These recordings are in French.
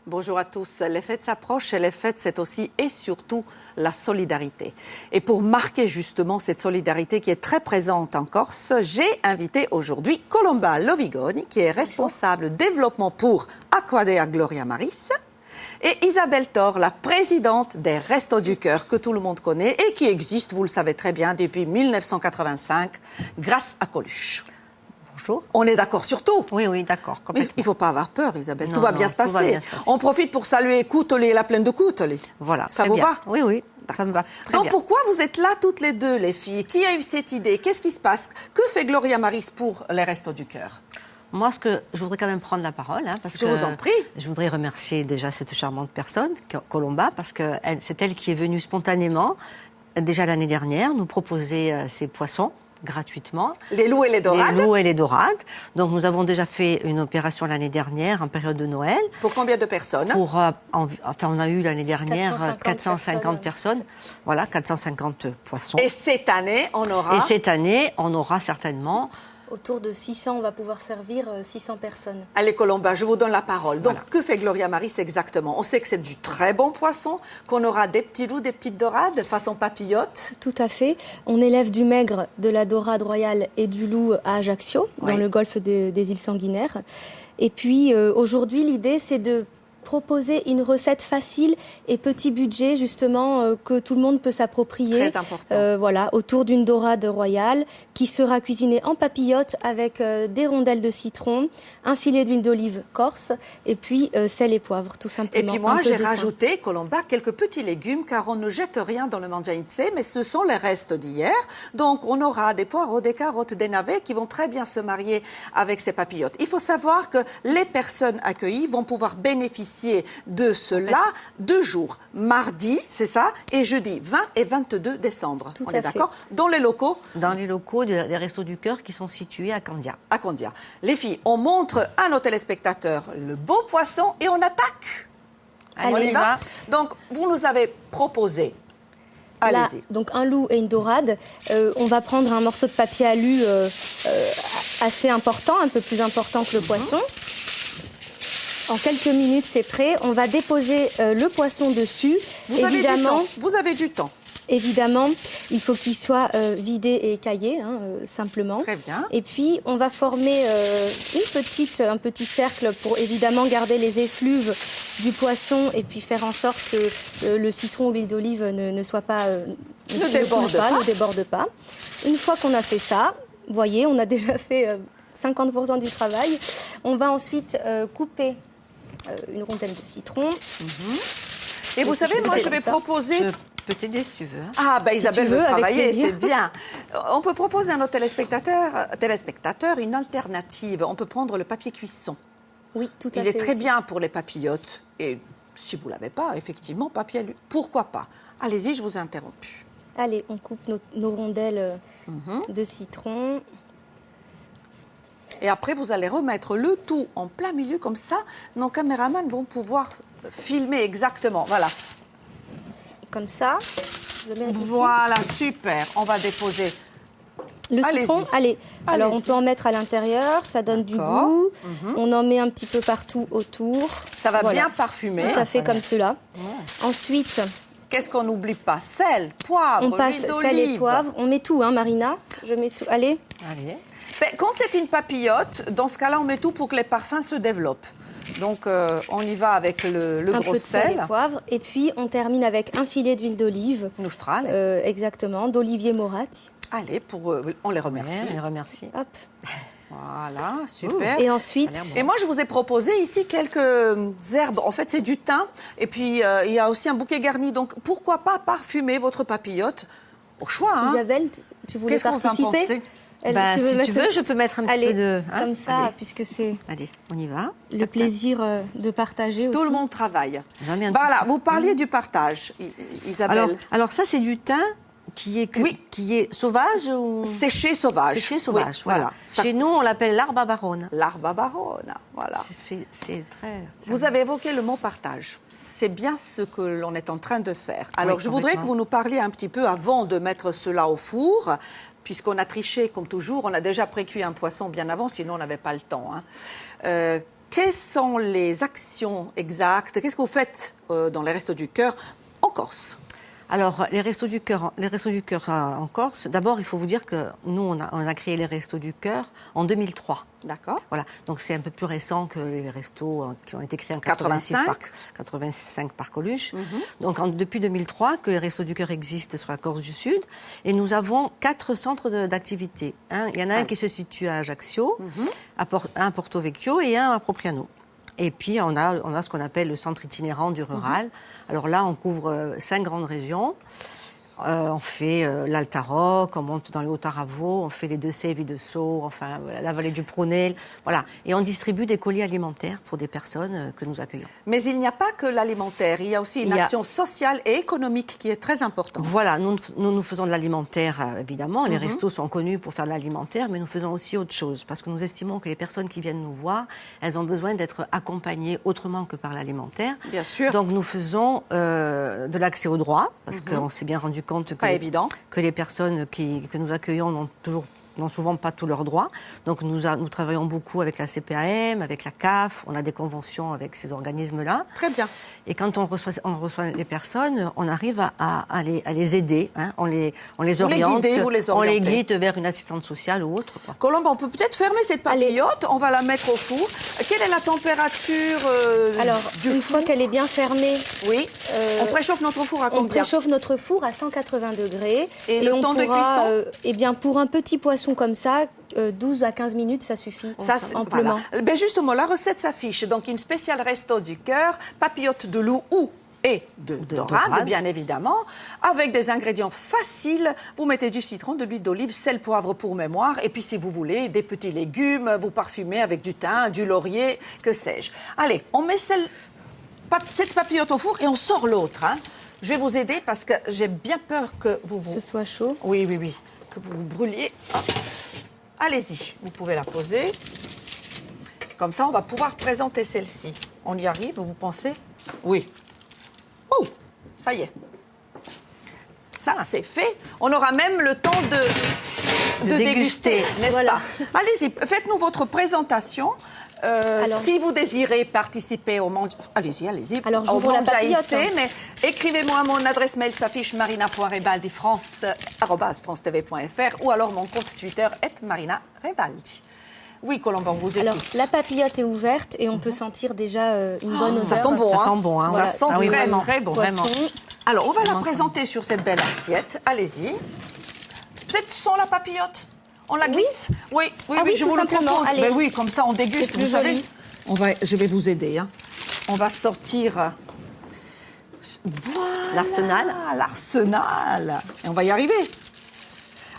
Bonjour à tous. Les fêtes s'approchent et les fêtes, c'est aussi et surtout la solidarité. Et pour marquer justement cette solidarité qui est très présente en Corse, j'ai invité aujourd'hui Colomba Lovigoni, qui est responsable développement pour Aquadea Gloria Maris, et Isabelle Thor, la présidente des Restos du Cœur, que tout le monde connaît et qui existe, vous le savez très bien, depuis 1985, grâce à Coluche. Bonjour. On est d'accord sur tout. Oui, oui, d'accord. Il ne faut pas avoir peur, Isabelle. Non, tout va non, bien se tout va passer. bien se passer. On profite pour saluer Couteli, la plaine de Couteli. Voilà. Ça vous bien. va? Oui, oui, ça me va. Très Donc bien. pourquoi vous êtes là toutes les deux, les filles? Qui a eu cette idée? Qu'est-ce qui se passe? Que fait Gloria Maris pour les Restos du Cœur? Moi, je voudrais quand même prendre la parole. Parce Je que vous en prie. Je voudrais remercier déjà cette charmante personne, Colomba, parce que c'est elle qui est venue spontanément, déjà l'année dernière, nous proposer ces poissons gratuitement. Les loups et les dorades. Les loups et les dorades. Donc nous avons déjà fait une opération l'année dernière, en période de Noël. Pour combien de personnes? On a eu l'année dernière 450 personnes. Voilà, 450 poissons. Et cette année, on aura... Et cette année, on aura certainement... Autour de 600, on va pouvoir servir 600 personnes. Allez, Colomba, je vous donne la parole. Donc, Voilà. que fait Gloria Maris exactement? On sait que c'est du très bon poisson, qu'on aura des petits loups, des petites dorades, façon papillote. Tout à fait. On élève du maigre, de la dorade royale et du loup à Ajaccio, Oui. dans le golfe des îles Sanguinaires. Et puis, aujourd'hui, l'idée, c'est de proposer une recette facile et petit budget, justement, que tout le monde peut s'approprier. Très important. Voilà, autour d'une dorade royale qui sera cuisinée en papillote avec des rondelles de citron, un filet d'huile d'olive corse et puis sel et poivre, tout simplement. Et puis moi, Un peu j'ai de thym. rajouté, Colomba, quelques petits légumes, car on ne jette rien dans le mangianitse, mais ce sont les restes d'hier. Donc, on aura des poireaux, des carottes, des navets qui vont très bien se marier avec ces papillotes. Il faut savoir que les personnes accueillies vont pouvoir bénéficier de cela 2 jours, mardi, c'est ça, et jeudi 20 et 22 décembre. Tout On à est fait. d'accord? Dans les locaux Dans les locaux des Restos du Cœur qui sont situés à Candia. à Condia. Les filles, on montre à nos téléspectateurs le beau poisson et on attaque. Allez, On y on y va? va. Donc, vous nous avez proposé. Là, Allez-y. donc un loup et une dorade. On va prendre un morceau de papier alu assez important, un peu plus important que le poisson. En quelques minutes, c'est prêt. On va déposer le poisson dessus. Vous avez du temps. Vous avez du temps. Évidemment, il faut qu'il soit vidé et écaillé, simplement. Très bien. Et puis, on va former un petit cercle pour évidemment garder les effluves du poisson et puis faire en sorte que le citron ou l'huile d'olive ne soit pas... ne déborde pas. Une fois qu'on a fait ça, vous voyez, on a déjà fait 50% du travail. On va ensuite couper une rondelle de citron. Et vous savez, moi, je vais comme ça. proposer... Je peux t'aider si tu veux. Ah, ben Si Isabelle tu veux, veut avec travailler, plaisir. c'est bien. On peut proposer à nos téléspectateurs une alternative. On peut prendre le papier cuisson. Oui, tout à Il fait. est très aussi. bien pour les papillotes. Et si vous ne l'avez pas, effectivement, papier alu. Pourquoi pas? Allez-y, je vous ai interrompu. Allez, on coupe nos rondelles de citron. Et après, vous allez remettre le tout en plein milieu, comme ça, nos caméramans vont pouvoir filmer exactement. Voilà. Comme ça. Je mets ici. Voilà, super. On va déposer. Le Allez-y. citron, allez. Alors, on Allez-y. peut en mettre à l'intérieur, ça donne du D'accord. goût. On en met un petit peu partout autour. Ça va Voilà. bien parfumer. Tout à fait comme cela. Ensuite, Qu'est-ce qu'on n'oublie pas? Sel, poivre, on passe l'huile sel et d'olive. poivre. On met tout, hein, Marina. Je mets tout. Allez. Allez. Ben, quand c'est une papillote, dans ce cas-là, on met tout pour que les parfums se développent. Donc, on y va avec le Un gros peu de sel sel. et poivre. Et puis, on termine avec un filet d'huile d'olive. Noustral. Exactement, d'Olivier Moratti. Allez, on les remercie. On les remercie. Hop. Voilà, super. Et ensuite, Ça a l'air bon. Et moi, je vous ai proposé ici quelques herbes. En fait, c'est du thym. Et puis, il y a aussi un bouquet garni. Donc, pourquoi pas parfumer votre papillote au choix, hein? Isabelle, tu voulais Qu'est-ce qu'on s'en participer? pensait? Bah, si mettre- tu veux, je peux mettre un petit Allez, peu de... hein, comme ça, allez. puisque c'est Allez, on y va. le plaisir de partager aussi. Tout le monde travaille. J'en mets un Voilà, tout petit vous parliez du partage, Isabelle. Alors ça, c'est du thym qui est, Oui. qui est sauvage ou... Séché sauvage. Séché sauvage, Oui, voilà. Ça- Chez nous, on l'appelle l'arbre barone. L'arbre à Barone, voilà. C'est très... Vous avez évoqué le mot partage. C'est bien ce que l'on est en train de faire. Alors, Oui, je voudrais que complètement. vous nous parliez un petit peu avant de mettre cela au four, puisqu'on a triché comme toujours. On a déjà précuit un poisson bien avant, sinon on n'avait pas le temps. Hein. Quelles sont les actions exactes? Qu'est-ce que vous faites dans les Restos du Cœur en Corse? Alors, les Restos du Cœur en Corse, d'abord, il faut vous dire que nous, on a créé les Restos du Cœur en 2003. D'accord. Voilà, donc c'est un peu plus récent que les restos qui ont été créés en 85 par Coluche. Donc depuis 2003 que les Restos du Cœur existent sur la Corse du Sud. Et nous avons 4 centres d'activité. Il y en a un qui se situe à Ajaccio, un à Porto Vecchio et un à Propriano. Et puis, on a ce qu'on appelle le centre itinérant du rural. Alors là, on couvre 5 grandes régions. On fait l'Alta Roque, on monte dans les Hauts-Taravaux, on fait les Deux-Sèvres et de Sceaux, enfin la vallée du Prunel, voilà. Et on distribue des colis alimentaires pour des personnes que nous accueillons. Mais il n'y a pas que l'alimentaire, il y a aussi une action sociale et économique qui est très importante. Voilà, nous faisons de l'alimentaire, évidemment. Les restos sont connus pour faire de l'alimentaire, mais nous faisons aussi autre chose, parce que nous estimons que les personnes qui viennent nous voir, elles ont besoin d'être accompagnées autrement que par l'alimentaire. Bien sûr. Donc nous faisons de l'accès au droit, parce qu'on s'est bien rendu compte que les personnes que nous accueillons n'ont souvent pas tous leurs droits. Donc nous travaillons beaucoup avec la CPAM, avec la CAF, on a des conventions avec ces organismes-là. Très bien. Et quand on reçoit les personnes, on arrive à les aider, hein. On les oriente, vous les on les orientez. guide vers une assistante sociale ou autre, quoi. Colombe, on peut peut-être fermer cette papillote, on va la mettre au four. Quelle est la température Alors, du une four? fois qu'elle est bien fermée, Oui, on préchauffe notre four à on combien? préchauffe notre four à 180 degrés. Et le on temps de pourra, cuisson eh bien, pour un petit poisson comme ça, 12 à 15 minutes, ça suffit Ça, c'est- amplement. voilà. Ben justement, la recette s'affiche. Donc, une spéciale Resto du Cœur, papillote de loup ou et de dorade, dorade. bien évidemment, avec des ingrédients faciles. Vous mettez du citron, de l'huile d'olive, sel, poivre pour mémoire, et puis si vous voulez, des petits légumes, vous parfumez avec du thym, du laurier, que sais-je. Allez, on met cette papillote au four et on sort l'autre. Hein. Je vais vous aider parce que j'ai bien peur que Ce soit chaud. Oui, que vous vous brûliez. Hop. Allez-y, vous pouvez la poser. Comme ça, on va pouvoir présenter celle-ci. On y arrive, vous pensez? Oui. Oh, ça y est. Ça, c'est fait. On aura même le temps de déguster, n'est-ce Voilà. pas? Allez-y, faites-nous votre présentation. Alors- Si vous désirez participer au Mangia... Allez-y. Alors, au j'ouvre la Mangia papillote, IT, hein. mais écrivez-moi, mon adresse mail s'affiche marina.rebaldi@francetv.fr ou alors mon compte Twitter @marina-rebaldi. Oui, Colombe, on vous écoute. Alors, la papillote est ouverte et on peut sentir déjà une bonne odeur. Ça sent bon, Ça hein? sent bon, hein. Voilà. Ça sent Ah oui, très, vraiment. très bon. Poisson. Vraiment. Alors, on va la présenter sur cette belle assiette. Allez-y. Peut-être sans la papillote. On la glisse? Oui, Ah oui, je tout vous le simplement. propose. Allez. Ben oui, comme ça, on déguste. C'est plus vous savez. joli. Je vais vous aider. Hein. On va sortir... Voilà, l'arsenal. Et on va y arriver.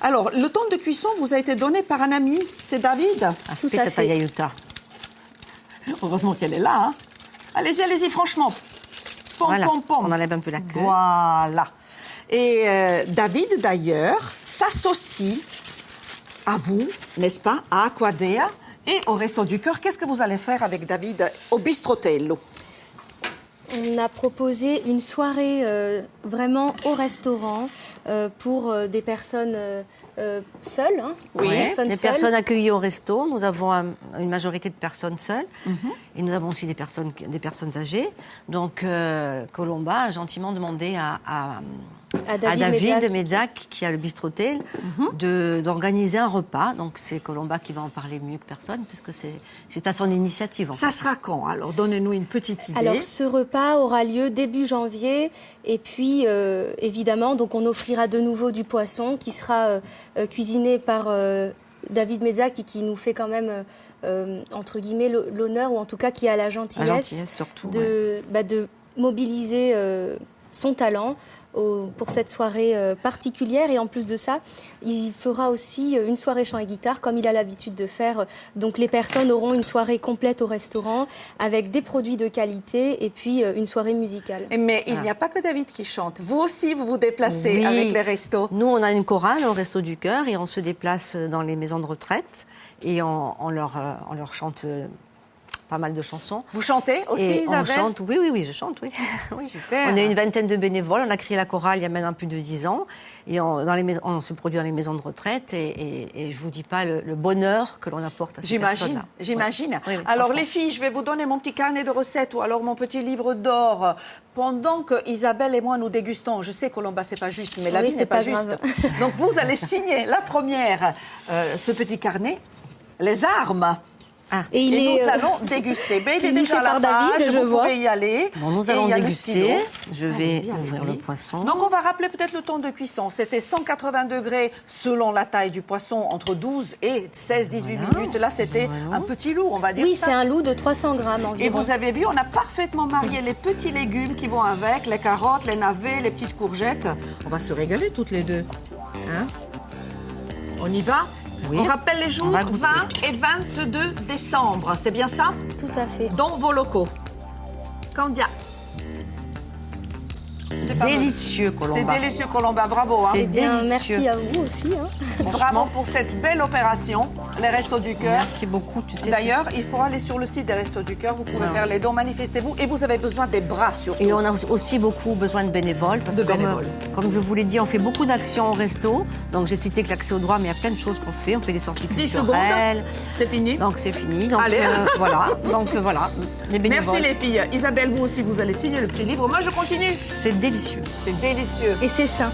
Alors, le temps de cuisson vous a été donné par un ami. C'est David. Aspetta fait. aiuta. Heureusement qu'elle est là. Hein. Allez-y, franchement. Pom, Voilà, pom, pom. on enlève un peu la queue. Voilà. Et David, d'ailleurs, s'associe à vous, n'est-ce pas, à Aquadea et au Resto du Cœur. Qu'est-ce que vous allez faire avec David au Bistrotello? On a proposé une soirée vraiment au restaurant pour des personnes seules. Hein, Oui. des personnes Les seules. personnes accueillies au resto, nous avons une majorité de personnes seules et nous avons aussi des personnes âgées. Donc Colomba a gentiment demandé à David Mezzak, qui a le Bistrotel, d'organiser un repas. Donc c'est Colomba qui va en parler mieux que personne, puisque c'est à son initiative. Ça sera quand? Alors, donnez-nous une petite idée. Alors, ce repas aura lieu début janvier. Et puis, évidemment, donc on offrira de nouveau du poisson qui sera cuisiné par David Mezzak, qui nous fait quand même, entre guillemets, l'honneur, ou en tout cas qui a la gentillesse, surtout, de mobiliser son talent pour cette soirée particulière. Et en plus de ça, il fera aussi une soirée chant et guitare, comme il a l'habitude de faire. Donc les personnes auront une soirée complète au restaurant, avec des produits de qualité et puis une soirée musicale. Mais il n'y a pas que David qui chante. Vous aussi, vous vous déplacez avec les restos. Nous, on a une chorale au Resto du Cœur et on se déplace dans les maisons de retraite et on leur chante pas mal de chansons. Vous chantez aussi, et Isabelle? On chante, oui, je chante, oui. Oui. Super. On est une vingtaine de bénévoles, on a créé la chorale il y a maintenant plus de 10 ans et on se produit dans les maisons de retraite et je vous dis pas le bonheur que l'on apporte à ces personnes-là. J'imagine. Oui, Alors les filles, je vais vous donner mon petit carnet de recettes ou alors mon petit livre d'or. Pendant que Isabelle et moi nous dégustons, je sais Colomba c'est pas juste, mais la vie n'est pas juste. Donc vous allez signer la première ce petit carnet, les armes. Et nous allons déguster. Mais il est déjà à la page, vous pouvez y aller. Bon, nous allons déguster. Je vais ouvrir le poisson. Donc on va rappeler peut-être le temps de cuisson. C'était 180 degrés selon la taille du poisson, entre 12 et 16-18 minutes. Là, c'était un petit loup, on va dire. Oui, c'est un loup de 300 grammes environ. Et vous avez vu, on a parfaitement marié les petits légumes qui vont avec, les carottes, les navets, les petites courgettes. On va se régaler toutes les deux. Hein? On y va? Oui. On rappelle les jours 20 et 22 décembre, c'est bien ça? Tout à fait. Dans vos locaux. Candia. C'est délicieux, Colomba. C'est délicieux, Colomba, bravo. Hein. Eh bien, merci à vous aussi. Hein. Bravo pour cette belle opération, les Restos du Cœur. Merci beaucoup. Tu sais, d'ailleurs, il faut aller sur le site des Restos du Cœur, vous pouvez faire les dons, manifestez-vous. Et vous avez besoin des bras surtout. Et on a aussi beaucoup besoin de bénévoles. Parce que comme je vous l'ai dit, on fait beaucoup d'actions au resto. Donc j'ai cité que l'accès au droit, mais il y a plein de choses qu'on fait. On fait des sorties culturelles. 10 secondes, c'est fini. Donc c'est fini. Donc, allez. Voilà. Donc voilà, les bénévoles. Merci les filles. Isabelle, vous aussi, vous allez signer le petit livre. Moi, je continue. C'est délicieux. C'est délicieux. Et c'est sain.